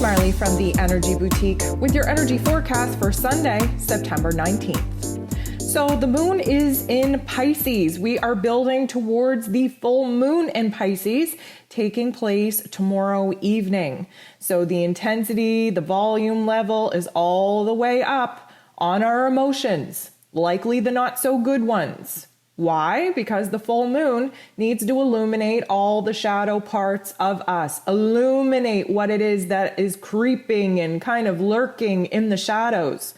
Marley from the Energy Boutique with your energy forecast for Sunday, September 19th. So the moon is in Pisces. We are building towards the full moon in Pisces taking place tomorrow evening. So the intensity, the volume level is all the way up on our emotions, likely the not so good ones. Why? Because the full moon needs to illuminate all the shadow parts of us, illuminate what it is that is creeping and kind of lurking in the shadows.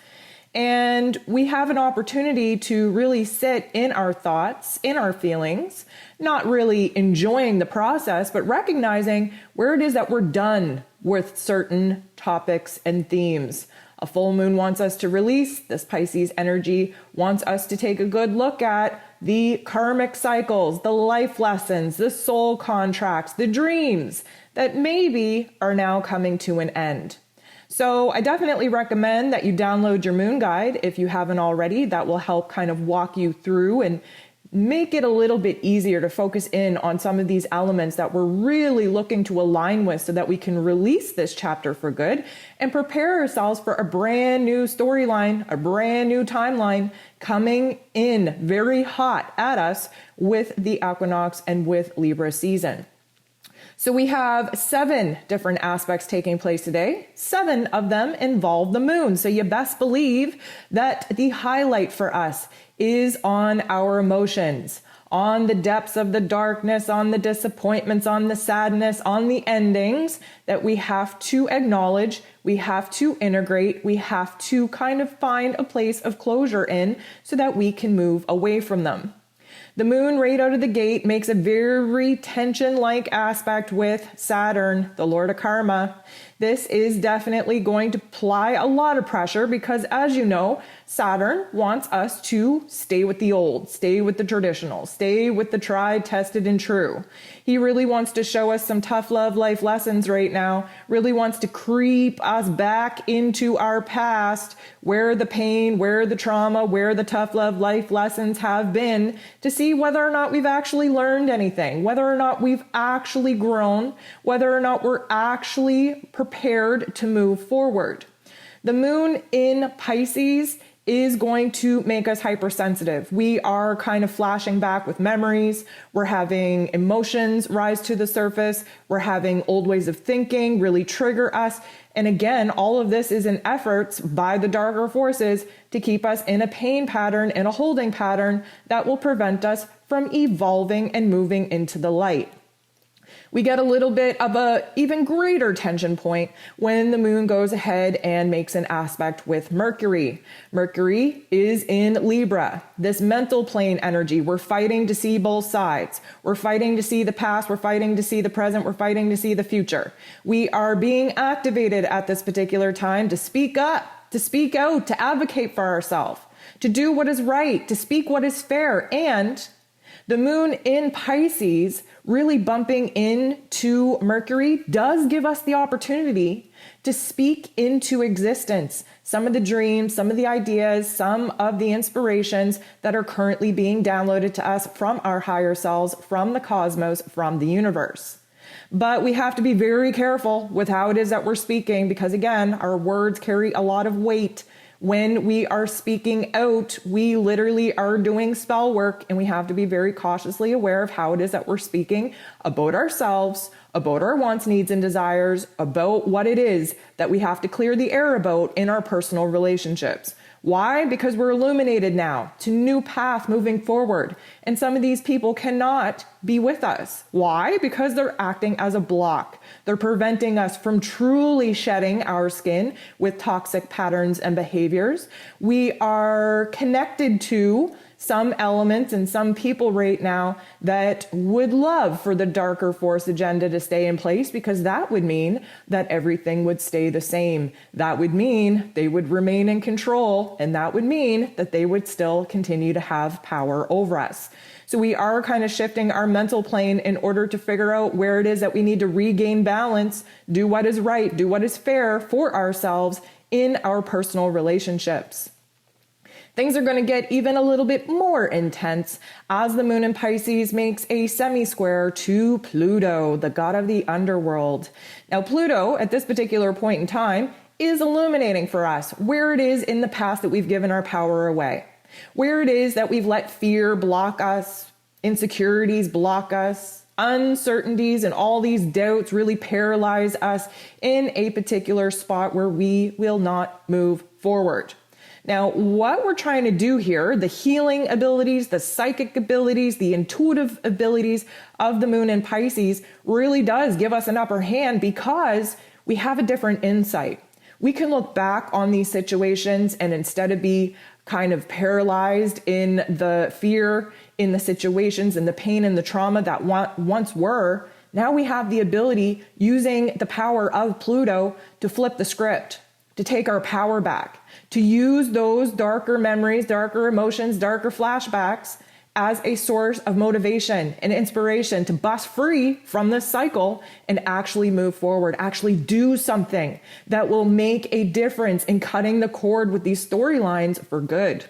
And we have an opportunity to really sit in our thoughts, in our feelings, not really enjoying the process, but recognizing where it is that we're done with certain topics and themes. A full moon wants us to release. This Pisces energy wants us to take a good look at the karmic cycles, the life lessons, the soul contracts, the dreams that maybe are now coming to an end. So I definitely recommend that you download your moon guide if you haven't already. That will help kind of walk you through and make it a little bit easier to focus in on some of these elements that we're really looking to align with so that we can release this chapter for good and prepare ourselves for a brand new storyline, a brand new timeline coming in very hot at us with the equinox and with Libra season. So we have 7 different aspects taking place today. 7 of them involve the moon. So you best believe that the highlight for us is on our emotions, on the depths of the darkness, on the disappointments, on the sadness, on the endings that we have to acknowledge, we have to integrate, we have to kind of find a place of closure in so that we can move away from them. The moon right out of the gate makes a very tension-like aspect with Saturn, the Lord of Karma. This is definitely going to apply a lot of pressure because, as you know, Saturn wants us to stay with the old, stay with the traditional, stay with the tried, tested, and true. He really wants to show us some tough love life lessons right now, really wants to creep us back into our past, where the pain, where the trauma, where the tough love life lessons have been, to see whether or not we've actually learned anything, whether or not we've actually grown, whether or not we're actually prepared to move forward. The moon in Pisces is going to make us hypersensitive. We are kind of flashing back with memories. We're having emotions rise to the surface. We're having old ways of thinking really trigger us. And again, all of this is in efforts by the darker forces to keep us in a pain pattern, in a holding pattern that will prevent us from evolving and moving into the light. We get a little bit of a even greater tension point when the moon goes ahead and makes an aspect with Mercury. Mercury is in Libra, this mental plane energy. We're fighting to see both sides. We're fighting to see the past. We're fighting to see the present. We're fighting to see the future. We are being activated at this particular time to speak up, to speak out, to advocate for ourselves, to do what is right, to speak what is fair. And the moon in Pisces really bumping into Mercury does give us the opportunity to speak into existence some of the dreams, some of the ideas, some of the inspirations that are currently being downloaded to us from our higher selves, from the cosmos, from the universe. But we have to be very careful with how it is that we're speaking because, again, our words carry a lot of weight. When we are speaking out, we literally are doing spell work, and we have to be very cautiously aware of how it is that we're speaking about ourselves, about our wants, needs, and desires, about what it is that we have to clear the air about in our personal relationships. Why? Because we're illuminated now to new path moving forward. And some of these people cannot be with us. Why? Because they're acting as a block. They're preventing us from truly shedding our skin with toxic patterns and behaviors. We are connected to some elements and some people right now that would love for the darker force agenda to stay in place because that would mean that everything would stay the same. That would mean they would remain in control, and that would mean that they would still continue to have power over us. So we are kind of shifting our mental plane in order to figure out where it is that we need to regain balance, do what is right, do what is fair for ourselves in our personal relationships. Things are going to get even a little bit more intense as the moon in Pisces makes a semi-square to Pluto, the god of the underworld. Now, Pluto, at this particular point in time, is illuminating for us where it is in the past that we've given our power away, where it is that we've let fear block us, insecurities block us, uncertainties and all these doubts really paralyze us in a particular spot where we will not move forward. Now, what we're trying to do here, the healing abilities, the psychic abilities, the intuitive abilities of the moon in Pisces really does give us an upper hand because we have a different insight. We can look back on these situations and instead of be kind of paralyzed in the fear, in the situations, and the pain and the trauma that once were, now we have the ability, using the power of Pluto, to flip the script, to take our power back, to use those darker memories, darker emotions, darker flashbacks as a source of motivation and inspiration to bust free from this cycle and actually move forward, actually do something that will make a difference in cutting the cord with these storylines for good.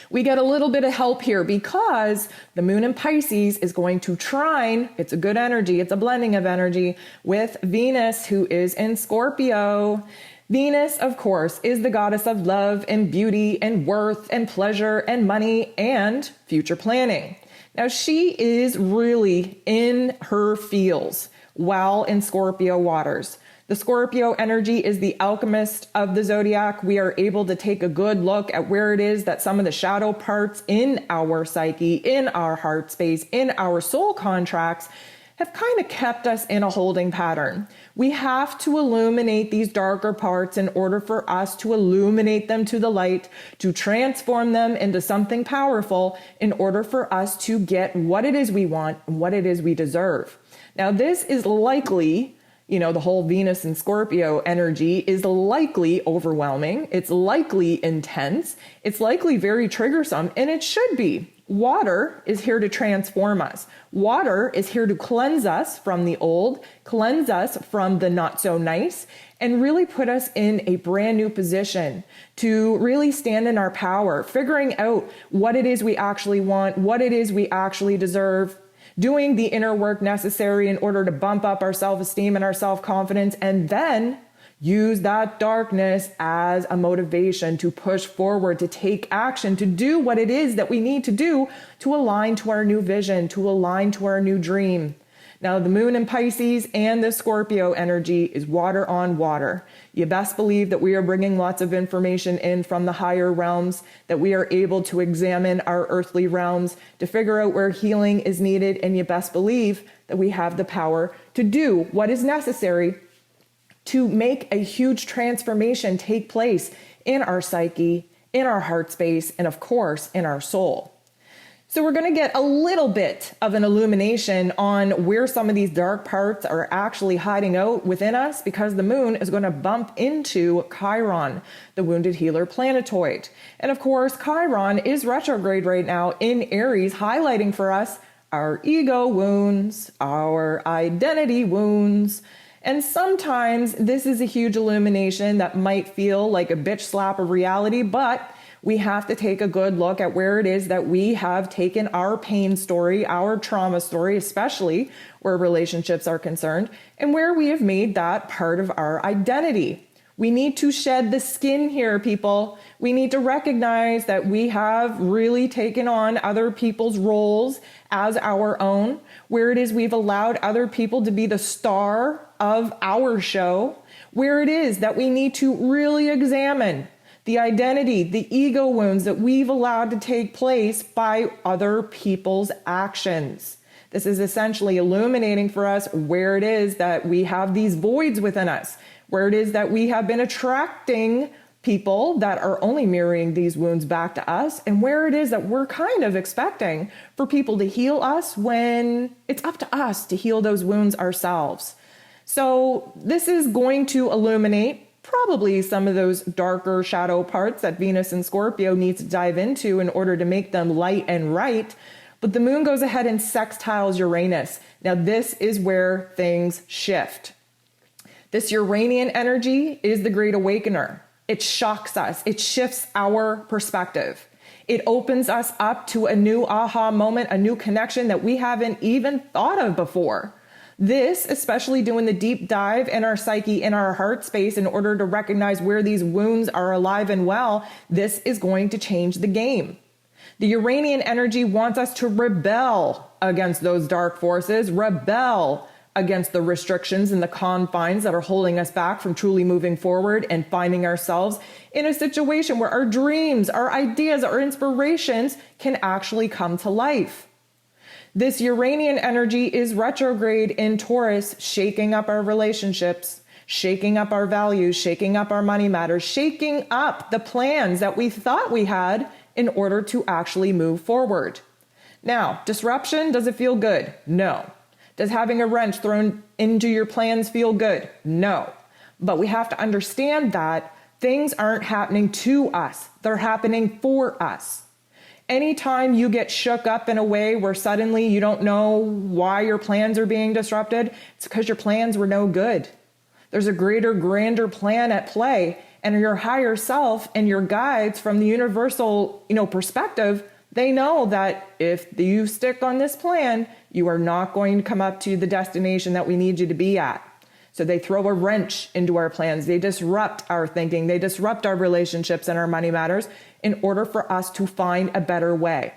We get a little bit of help here because the moon in Pisces is going to trine, it's a good energy, it's a blending of energy, with Venus, who is in Scorpio. Venus, of course, is the goddess of love and beauty and worth and pleasure and money and future planning. Now, she is really in her feels while in Scorpio waters. The Scorpio energy is the alchemist of the zodiac. We are able to take a good look at where it is that some of the shadow parts in our psyche, in our heart space, in our soul contracts have kind of kept us in a holding pattern. We have to illuminate these darker parts in order for us to illuminate them to the light, to transform them into something powerful in order for us to get what it is we want and what it is we deserve. Now, this is likely, the whole Venus and Scorpio energy is likely overwhelming. It's likely intense. It's likely very triggersome, and it should be. Water is here to transform us. Water is here to cleanse us from the old, cleanse us from the not so nice, and really put us in a brand new position to really stand in our power, figuring out what it is we actually want, what it is we actually deserve, doing the inner work necessary in order to bump up our self-esteem and our self-confidence, and then use that darkness as a motivation to push forward, to take action, to do what it is that we need to do to align to our new vision, to align to our new dream. Now, the moon in Pisces and the Scorpio energy is water on water. You best believe that we are bringing lots of information in from the higher realms, that we are able to examine our earthly realms to figure out where healing is needed, and you best believe that we have the power to do what is necessary to make a huge transformation take place in our psyche, in our heart space, and of course, in our soul. So we're going to get a little bit of an illumination on where some of these dark parts are actually hiding out within us, because the moon is going to bump into Chiron, the wounded healer planetoid. And of course, Chiron is retrograde right now in Aries, highlighting for us our ego wounds, our identity wounds. And sometimes this is a huge illumination that might feel like a bitch slap of reality, but we have to take a good look at where it is that we have taken our pain story, our trauma story, especially where relationships are concerned, and where we have made that part of our identity. We need to shed the skin here, people. We need to recognize that we have really taken on other people's roles as our own, where it is we've allowed other people to be the star of our show, where it is that we need to really examine the identity, the ego wounds that we've allowed to take place by other people's actions. This is essentially illuminating for us where it is that we have these voids within us, where it is that we have been attracting people that are only mirroring these wounds back to us, and where it is that we're kind of expecting for people to heal us when it's up to us to heal those wounds ourselves. So this is going to illuminate probably some of those darker shadow parts that Venus and Scorpio needs to dive into in order to make them light and right. But the moon goes ahead and sextiles Uranus. Now this is where things shift. This Uranian energy is the Great Awakener. It shocks us. It shifts our perspective. It opens us up to a new aha moment, a new connection that we haven't even thought of before. This, especially doing the deep dive in our psyche, in our heart space, in order to recognize where these wounds are alive and well, this is going to change the game. The Uranian energy wants us to rebel against those dark forces, rebel against the restrictions and the confines that are holding us back from truly moving forward and finding ourselves in a situation where our dreams, our ideas, our inspirations can actually come to life. This Uranian energy is retrograde in Taurus, shaking up our relationships, shaking up our values, shaking up our money matters, shaking up the plans that we thought we had in order to actually move forward. Now, disruption, does it feel good? No. Does having a wrench thrown into your plans feel good? No. But we have to understand that things aren't happening to us. They're happening for us. Anytime you get shook up in a way where suddenly you don't know why your plans are being disrupted, it's because your plans were no good. There's a greater, grander plan at play, and your higher self and your guides from the universal, perspective, they know that if you stick on this plan, you are not going to come up to the destination that we need you to be at. So they throw a wrench into our plans. They disrupt our thinking. They disrupt our relationships and our money matters in order for us to find a better way.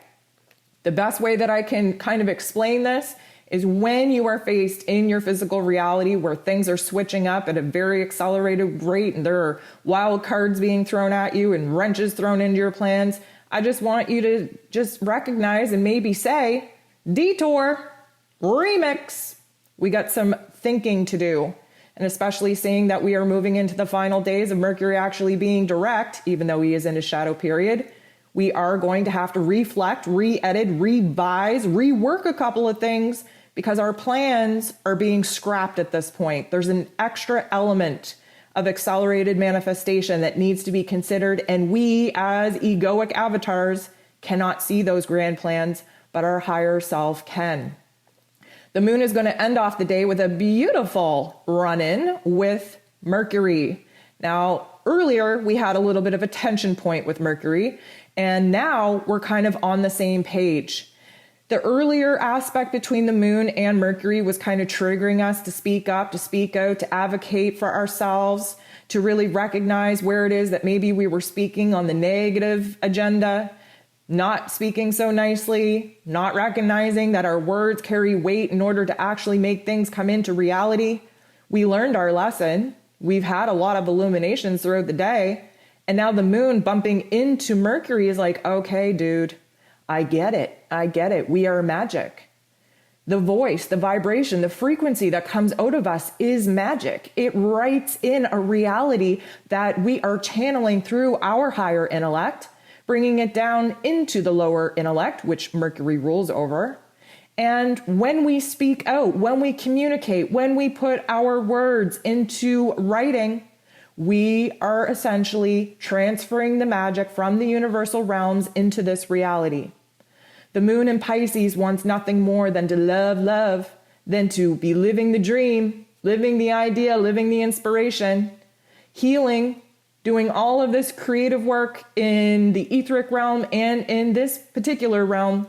The best way that I can kind of explain this is when you are faced in your physical reality where things are switching up at a very accelerated rate and there are wild cards being thrown at you and wrenches thrown into your plans. I just want you to just recognize and maybe say, detour, remix. We got some thinking to do. And especially seeing that we are moving into the final days of Mercury actually being direct, even though he is in a shadow period, we are going to have to reflect, re-edit, revise, rework a couple of things because our plans are being scrapped at this point. There's an extra element of accelerated manifestation that needs to be considered, and we as egoic avatars cannot see those grand plans, but our higher self can. The moon is going to end off the day with a beautiful run-in with Mercury. Now, earlier we had a little bit of a tension point with Mercury, and now we're kind of on the same page. The earlier aspect between the moon and Mercury was kind of triggering us to speak up, to speak out, to advocate for ourselves, to really recognize where it is that maybe we were speaking on the negative agenda, not speaking so nicely, not recognizing that our words carry weight in order to actually make things come into reality. We learned our lesson. We've had a lot of illuminations throughout the day. And now the moon bumping into Mercury is like, okay, dude, I get it. I get it. We are magic. The voice, the vibration, the frequency that comes out of us is magic. It writes in a reality that we are channeling through our higher intellect, bringing it down into the lower intellect, which Mercury rules over. And when we speak out, when we communicate, when we put our words into writing, we are essentially transferring the magic from the universal realms into this reality. The moon in Pisces wants nothing more than to love, than to be living the dream, living the idea, living the inspiration, healing, doing all of this creative work in the etheric realm and in this particular realm.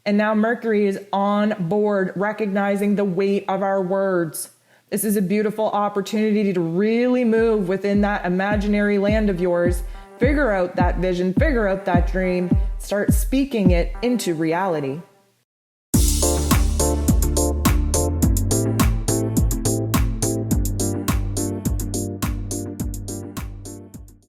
And now Mercury is on board, recognizing the weight of our words. This is a beautiful opportunity to really move within that imaginary land of yours. Figure out that vision, figure out that dream, start speaking it into reality.